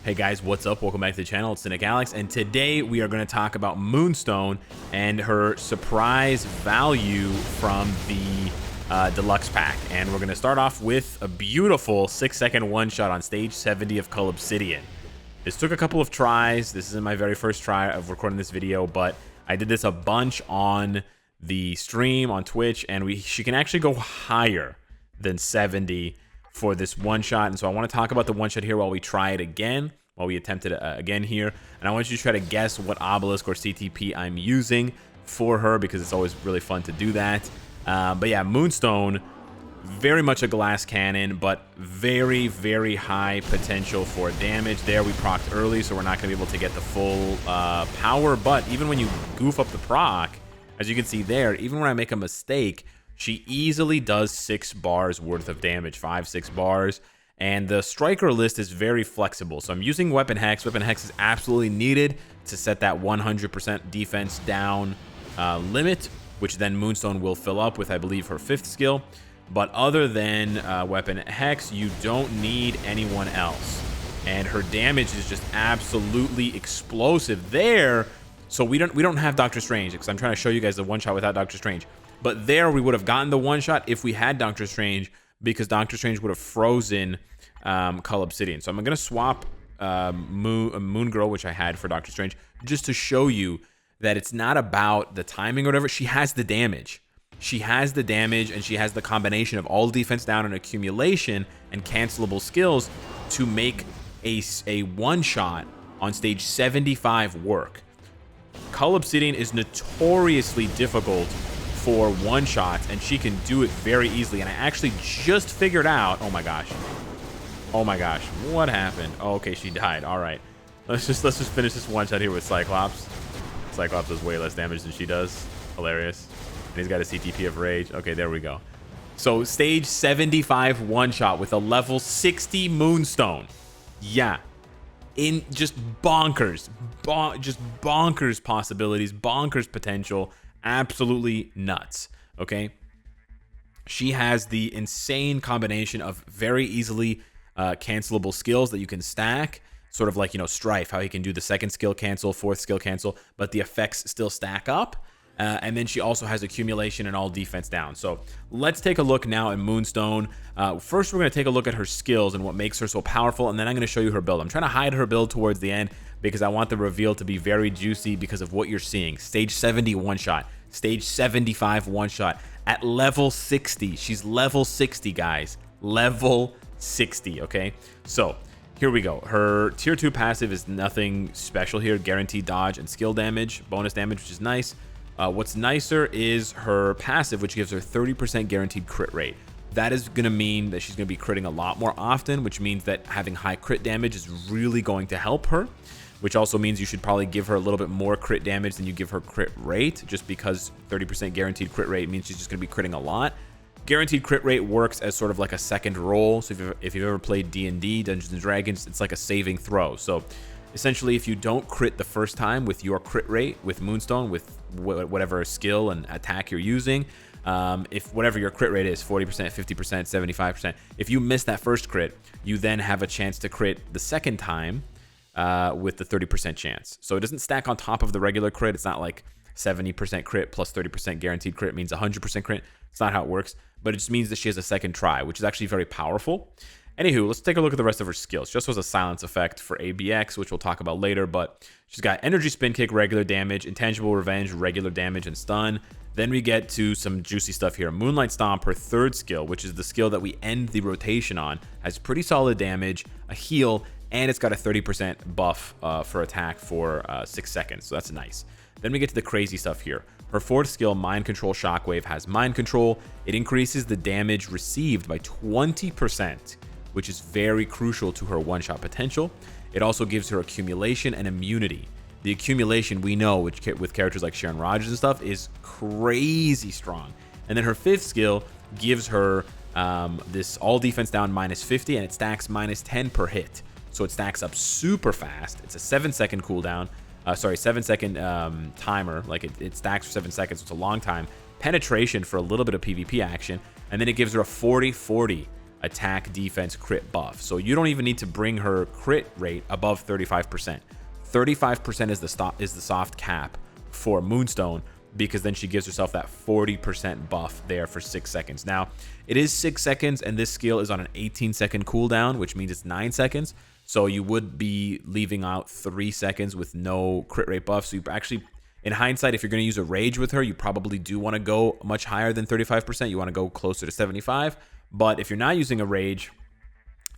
Hey guys, what's up? Welcome back to the channel. It's Cynicalex, and today we are going to talk about Moonstone and her surprise value from the deluxe pack. And we're going to start off with a beautiful 6-second one-shot on stage 70 of CULL Obsidian. This took a couple of tries. This isn't my very first try of recording this video, but I did this a bunch on the stream on Twitch, and she can actually go higher than 70 for this one shot. And so I want to talk about the one shot here while we try it again, while we attempt it again here. And I want you to try to guess what obelisk or CTP I'm using for her, because it's always really fun to do that. But yeah, Moonstone, very much a glass cannon, but very, very high potential for damage. There we procced early, so we're not going to be able to get the full power. But even when you goof up the proc, as you can see there, even when I make a mistake, she easily does 6 bars worth of damage, 5-6 bars. And the striker list is very flexible. So I'm using Weapon Hex. Weapon Hex is absolutely needed to set that 100% defense down limit, which then Moonstone will fill up with, I believe, her 5th skill. But other than Weapon Hex, you don't need anyone else. And her damage is just absolutely explosive there. So we don't have Doctor Strange, because I'm trying to show you guys the one shot without Doctor Strange. But there we would have gotten the one shot if we had Doctor Strange, because Doctor Strange would have frozen CULL Obsidian. So I'm going to swap Moon Girl, which I had for Doctor Strange, just to show you that it's not about the timing or whatever. She has the damage. She has the damage, and she has the combination of all defense down and accumulation and cancelable skills to make a one shot on stage 75 work. CULL Obsidian is notoriously difficult for one shots, and she can do it very easily. And I actually just figured out, oh my gosh, what happened? Oh, okay, she died. All right, let's just finish this one shot here with Cyclops. Cyclops does way less damage than she does. Hilarious. And he's got a CTP of rage. Okay, there we go. So stage 75 one shot with a level 60 Moonstone. Yeah, in just bonkers, just bonkers possibilities, bonkers potential. Absolutely nuts. Okay, she has the insane combination of very easily cancelable skills that you can stack, sort of like, you know, Strife, how he can do the 2nd skill cancel, 4th skill cancel, but the effects still stack up. And then she also has accumulation and all defense down. So let's take a look now at Moonstone. First, we're going to take a look at her skills and what makes her so powerful, and then I'm going to show you her build. I'm trying to hide her build towards the end because I want the reveal to be very juicy because of what you're seeing. Stage 70 one shot, stage 75 one shot at level 60. She's level 60, guys. Level 60, okay? So here we go. Her tier 2 passive is nothing special here. Guaranteed dodge and skill damage, bonus damage, which is nice. What's nicer is her passive, which gives her 30% guaranteed crit rate. That is going to mean that she's going to be critting a lot more often, which means that having high crit damage is really going to help her, which also means you should probably give her a little bit more crit damage than you give her crit rate, just because 30% guaranteed crit rate means she's just going to be critting a lot. Guaranteed crit rate works as sort of like a second roll. So if you've ever played D&D, Dungeons & Dragons, it's like a saving throw. So essentially, if you don't crit the first time with your crit rate with Moonstone, with whatever skill and attack you're using, if whatever your crit rate is, 40%, 50%, 75%, if you miss that first crit, you then have a chance to crit the second time with the 30% chance. So it doesn't stack on top of the regular crit. It's not like 70% crit plus 30% guaranteed crit means 100% crit. It's not how it works, but it just means that she has a second try, which is actually very powerful. Anywho, let's take a look at the rest of her skills. She also has a silence effect for ABX, which we'll talk about later, but she's got energy spin kick, regular damage, intangible revenge, regular damage, and stun. Then we get to some juicy stuff here. Moonlight Stomp, her 3rd skill, which is the skill that we end the rotation on, has pretty solid damage, a heal, and it's got a 30% buff for attack for 6 seconds, so that's nice. Then we get to the crazy stuff here. Her 4th skill, Mind Control Shockwave, has Mind Control. It increases the damage received by 20%, which is very crucial to her one-shot potential. It also gives her accumulation and immunity. The accumulation, we know, which with characters like Sharon Rogers and stuff, is crazy strong. And then her 5th skill gives her this all defense down -50, and it stacks -10 per hit. So it stacks up super fast. It's a 7-second cooldown. 7-second timer. Like it stacks for 7 seconds. So it's a long time. Penetration for a little bit of PvP action. And then it gives her a 40-40 attack, defense, crit buff. So you don't even need to bring her crit rate above 35%. 35% is the soft cap for Moonstone, because then she gives herself that 40% buff there for 6 seconds. Now, it is 6 seconds, and this skill is on an 18-second cooldown, which means it's 9 seconds. So you would be leaving out 3 seconds with no crit rate buff. So you actually, in hindsight, if you're going to use a rage with her, you probably do want to go much higher than 35%. You want to go closer to 75. But if you're not using a rage,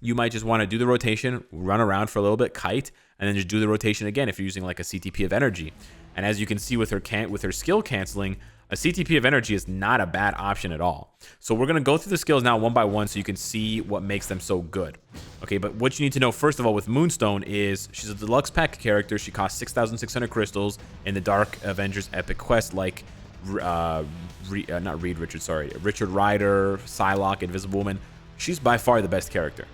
you might just want to do the rotation, run around for a little bit, kite, and then just do the rotation again if you're using like a CTP of energy. And as you can see with her skill canceling, a CTP of energy is not a bad option at all. So we're going to go through the skills now one by one so you can see what makes them so good. Okay, but what you need to know first of all with Moonstone is she's a deluxe pack character. She costs 6,600 crystals in the Dark Avengers Epic Quest, like not Reed Richards, sorry, Richard Rider, Psylocke, Invisible Woman. She's by far the best character.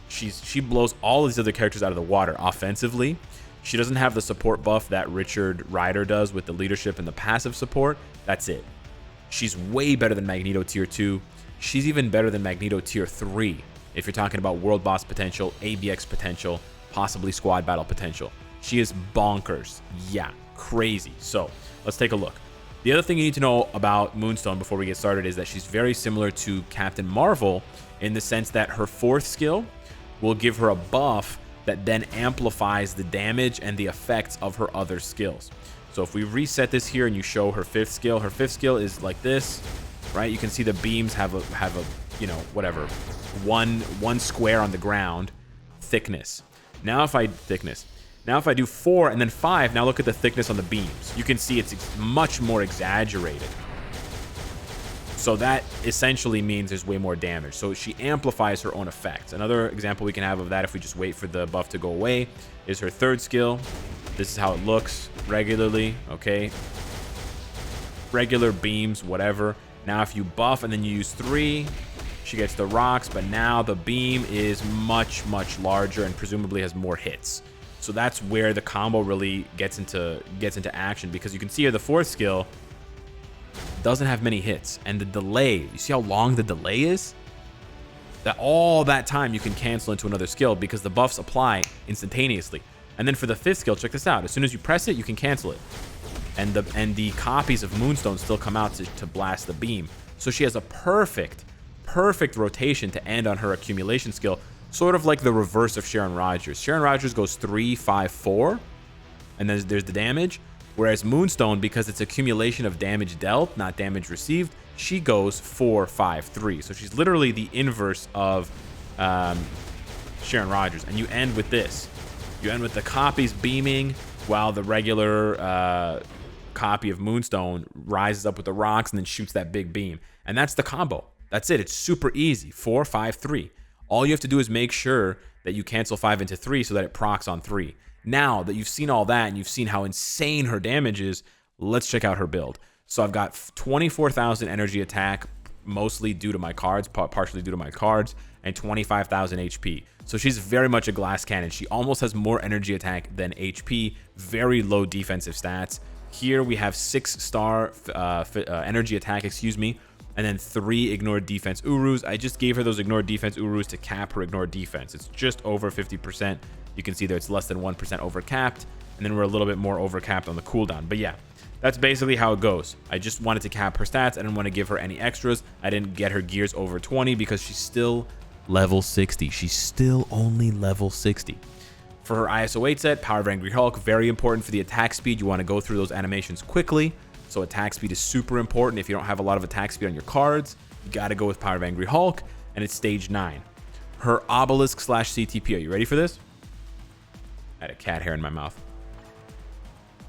She blows all these other characters out of the water offensively. She doesn't have the support buff that Richard Rider does with the leadership and the passive support. That's it. She's way better than Magneto tier 2. She's even better than Magneto tier 3 if you're talking about world boss potential, ABX potential, possibly squad battle potential. She is bonkers. Yeah, crazy. So let's take a look. The other thing you need to know about Moonstone before we get started is that she's very similar to Captain Marvel in the sense that her 4th skill will give her a buff that then amplifies the damage and the effects of her other skills. So if we reset this here and you show her 5th skill is like this, right? You can see the beams have a you know, whatever, one square on the ground thickness. Now if I do 4 and then 5, now look at the thickness on the beams. You can see it's much more exaggerated. So that essentially means there's way more damage. So she amplifies her own effects. Another example we can have of that, if we just wait for the buff to go away, is her 3rd skill. This is how it looks regularly, okay? Regular beams, whatever. Now if you buff and then you use 3, she gets the rocks, but now the beam is much, much larger and presumably has more hits. So that's where the combo really gets into action, because you can see here the 4th skill doesn't have many hits, and the delay, you see how long the delay is? That all that time you can cancel into another skill because the buffs apply instantaneously. And then for the 5th skill, check this out. As soon as you press it, you can cancel it. And the copies of Moonstone still come out to blast the beam. So she has a perfect rotation to end on her accumulation skill, sort of like the reverse of Sharon Rogers. Sharon Rogers goes 3, 5, 4, and then there's the damage. Whereas Moonstone, because it's accumulation of damage dealt, not damage received, she goes 4, 5, 3. So she's literally the inverse of Sharon Rogers. And you end with this. You end with the copies beaming while the regular copy of Moonstone rises up with the rocks and then shoots that big beam. And that's the combo. That's it. It's super easy. 4, 5, 3. All you have to do is make sure that you cancel 5 into 3 so that it procs on 3. Now that you've seen all that and you've seen how insane her damage is, let's check out her build. So I've got 24,000 energy attack, mostly due to my cards, partially due to my cards, and 25,000 HP. So she's very much a glass cannon. She almost has more energy attack than HP, very low defensive stats. Here we have 6-star energy attack, and then 3 ignored defense Urus. I just gave her those ignored defense Urus to cap her ignored defense. It's just over 50%. You can see there it's less than 1% overcapped, and then we're a little bit more overcapped on the cooldown. But yeah, that's basically how it goes. I just wanted to cap her stats. I didn't want to give her any extras. I didn't get her gears over 20 because she's still level 60. She's still only level 60. For her ISO 8 set, Power of Angry Hulk, very important for the attack speed. You want to go through those animations quickly. So attack speed is super important. If you don't have a lot of attack speed on your cards, you got to go with Power of Angry Hulk, and it's stage 9. Her obelisk / CTP. Are you ready for this? I had a cat hair in my mouth.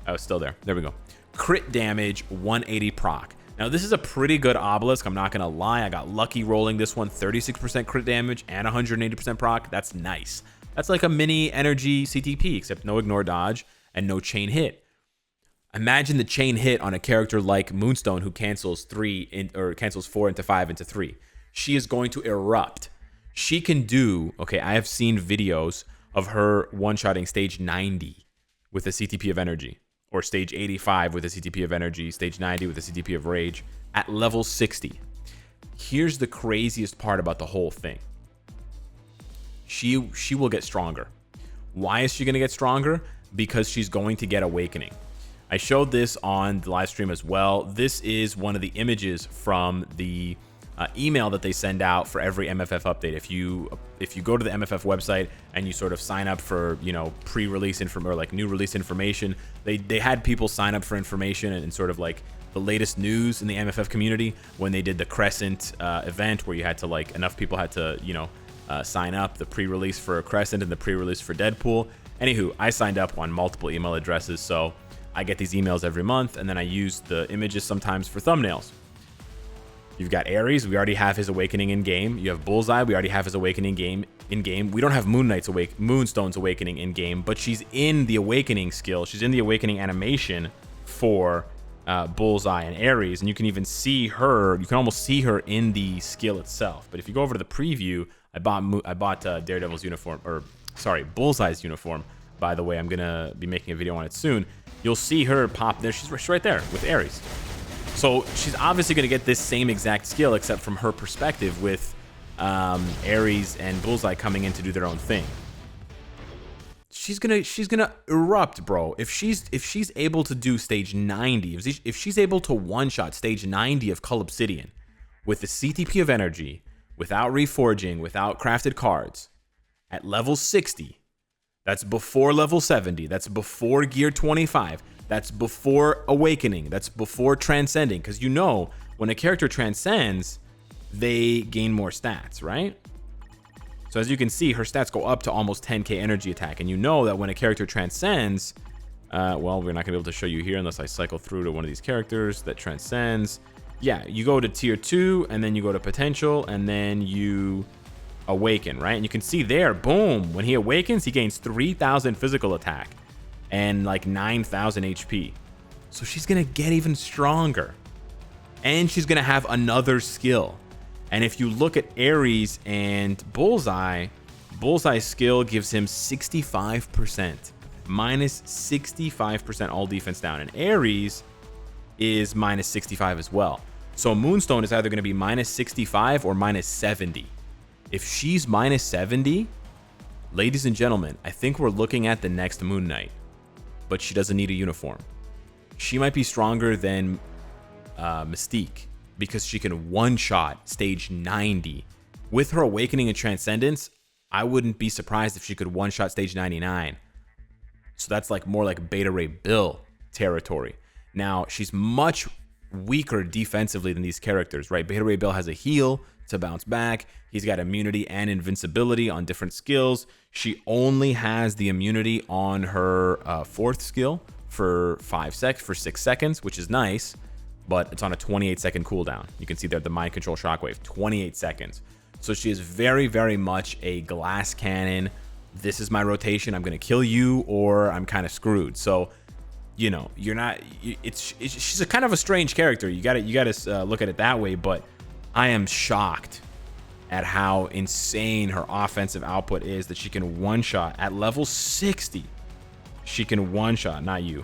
Oh, it's still there. There we go. Crit damage, 180 proc. Now, this is a pretty good obelisk. I'm not going to lie. I got lucky rolling this one. 36% crit damage and 180% proc. That's nice. That's like a mini energy CTP, except no ignore dodge and no chain hit. Imagine the chain hit on a character like Moonstone, who cancels 4 into 5 into 3. She is going to erupt. She can do, okay, I have seen videos of her one-shotting stage 90 with a CTP of energy, or stage 85 with a CTP of energy, stage 90 with a CTP of rage at level 60. Here's the craziest part about the whole thing. she will get stronger. Why is she going to get stronger? Because she's going to get awakening. I showed this on the live stream as well. This is one of the images from the email that they send out for every MFF update. If you go to the MFF website and you sort of sign up for, you know, pre-release information or like new release information, they had people sign up for information and sort of like the latest news in the MFF community when they did the Crescent event, where you had to, like, enough people had to, you know, sign up, the pre-release for Crescent and the pre-release for Deadpool. Anywho, I signed up on multiple email addresses, so I get these emails every month, and then I use the images sometimes for thumbnails. You've got Ares, we already have his awakening in game. You have Bullseye, we already have his awakening in game. We don't have Moonstone's awakening in game, but she's in the awakening skill. She's in the awakening animation for Bullseye and Ares, and you can even see her. You can almost see her in the skill itself. But if you go over to the preview, I bought Daredevil's uniform, or sorry, Bullseye's uniform. By the way, I'm gonna be making a video on it soon. You'll see her pop there. She's right there with Ares. So she's obviously going to get this same exact skill, except from her perspective, with Ares and Bullseye coming in to do their own thing. She's gonna erupt, bro. If she's able to do stage 90, if she's able to one-shot stage 90 of CULL OBSIDIAN with the CTP of energy, without reforging, without crafted cards, at level 60, that's before level 70, that's before gear 25. That's before awakening. That's before transcending. Because you know, when a character transcends, they gain more stats, right? So as you can see, her stats go up to almost 10k energy attack. And you know that when a character transcends, well, we're not going to be able to show you here unless I cycle through to one of these characters that transcends. Yeah, you go to tier 2, and then you go to potential, and then you awaken, right? And you can see there, boom, when he awakens, he gains 3,000 physical attack and like 9,000 HP. So she's gonna get even stronger, and she's gonna have another skill. And if you look at Ares and Bullseye's skill gives him 65%, minus 65% all defense down, and Ares is minus 65 as well. So Moonstone is either gonna be minus 65 or minus 70. If she's minus 70, ladies and gentlemen, I think we're looking at the next Moon Knight. But she doesn't need a uniform. She might be stronger than Mystique because she can one-shot stage 90. With her awakening and transcendence, I wouldn't be surprised if she could one-shot stage 99. So that's like more like Beta Ray Bill territory. Now, she's much weaker defensively than these characters, right? Beta Ray Bill has a heal to bounce back. He's got immunity and invincibility on different skills. She only has the immunity on her fourth skill for 6 seconds, which is nice, but it's on a 28-second cooldown. You can see there the mind control shockwave, 28 seconds. So she is very, very much a glass cannon. This is my rotation. I'm going to kill you or I'm kind of screwed. So, you know, you're not. She's a kind of a strange character. You got to look at it that way. But I am shocked at how insane her offensive output is, that she can one-shot at level 60. She can one-shot, not you.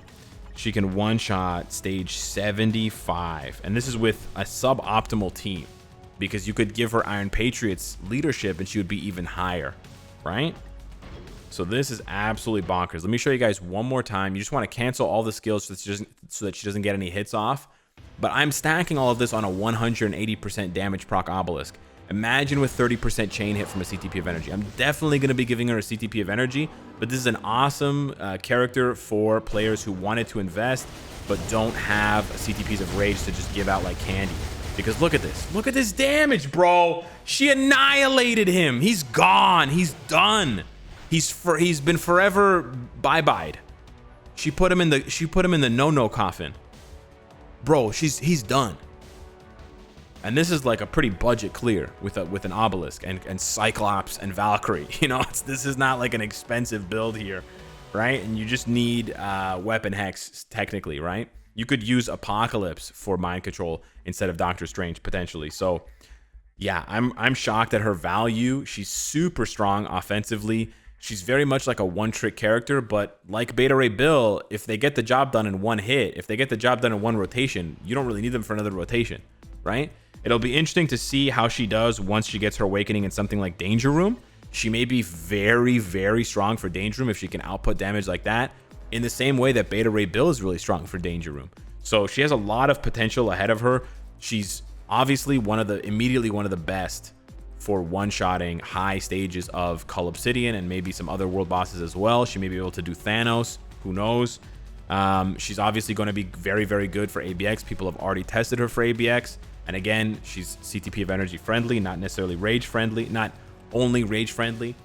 She can one-shot stage 75. And this is with a suboptimal team, because you could give her Iron Patriots leadership and she would be even higher, right? So this is absolutely bonkers. Let me show you guys one more time. You just want to cancel all the skills so that she doesn't get any hits off. But I'm stacking all of this on a 180% damage proc obelisk. Imagine with 30% chain hit from a CTP of energy. I'm definitely going to be giving her a CTP of energy, but this is an awesome character for players who wanted to invest but don't have CTPs of rage to just give out like candy. Because look at this. Look at this damage, bro. She annihilated him. He's gone. He's done. He's been forever bye-byed. She put him in the no-no coffin. Bro, he's done. And this is like a pretty budget clear with an obelisk and Cyclops and Valkyrie. You know, this is not like an expensive build here, right? And you just need weapon hex technically, right? You could use Apocalypse for mind control instead of Doctor Strange potentially. So yeah, I'm shocked at her value. She's super strong offensively. She's very much like a one-trick character, but like Beta Ray Bill, if they get the job done in one hit, if they get the job done in one rotation, you don't really need them for another rotation, right? It'll be interesting to see how she does once she gets her awakening in something like Danger Room, She may be very, very strong for Danger Room if she can output damage like that, in the same way that Beta Ray Bill is really strong for Danger Room. So she has a lot of potential ahead of her. She's obviously immediately one of the best for one-shotting high stages of CULL Obsidian and maybe some other world bosses as well. She may be able to do Thanos, who knows. She's obviously going to be very, very good for ABX. People have already tested her for ABX. And again, she's CTP of energy friendly, not necessarily rage friendly, not only rage friendly.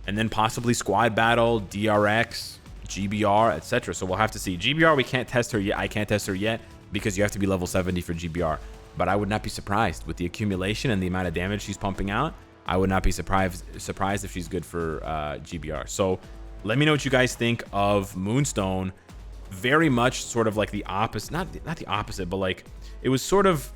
And then possibly squad battle, DRX, GBR, etc. So we'll have to see. GBR, we can't test her yet. I can't test her yet because you have to be level 70 for GBR. But I would not be surprised with the accumulation and the amount of damage she's pumping out. I would not be surprised if she's good for GBR. So let me know what you guys think of Moonstone. Very much sort of like the opposite, not the opposite, but like it was sort of,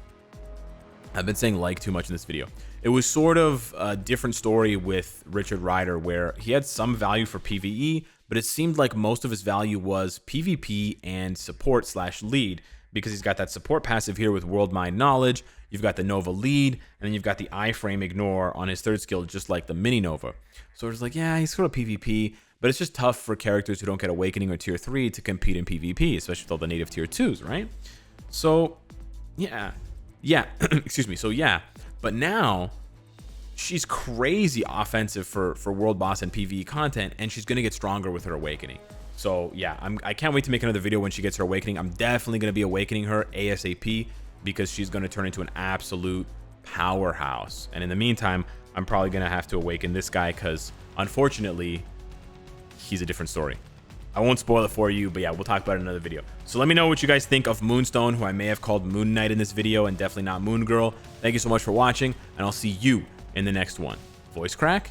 I've been saying like too much in this video. It was sort of a different story with Richard Rider, where he had some value for PvE, but it seemed like most of his value was PvP and support / lead, because he's got that support passive here with World Mind Knowledge. You've got the Nova lead, and then you've got the iframe ignore on his third skill, just like the mini Nova. So it's like, yeah, he's sort of PvP, but it's just tough for characters who don't get Awakening or Tier 3 to compete in PvP, especially with all the native Tier 2s, right? So, yeah, excuse me. So, yeah, but now she's crazy offensive for World Boss and PvE content, and she's going to get stronger with her Awakening. So, yeah, I can't wait to make another video when she gets her Awakening. I'm definitely going to be awakening her ASAP because she's going to turn into an absolute powerhouse. And in the meantime, I'm probably going to have to awaken this guy because, unfortunately, he's a different story. I won't spoil it for you, but yeah, we'll talk about it in another video. So let me know what you guys think of Moonstone, who I may have called Moon Knight in this video and definitely not Moon Girl. Thank you so much for watching, and I'll see you in the next one. Voice crack?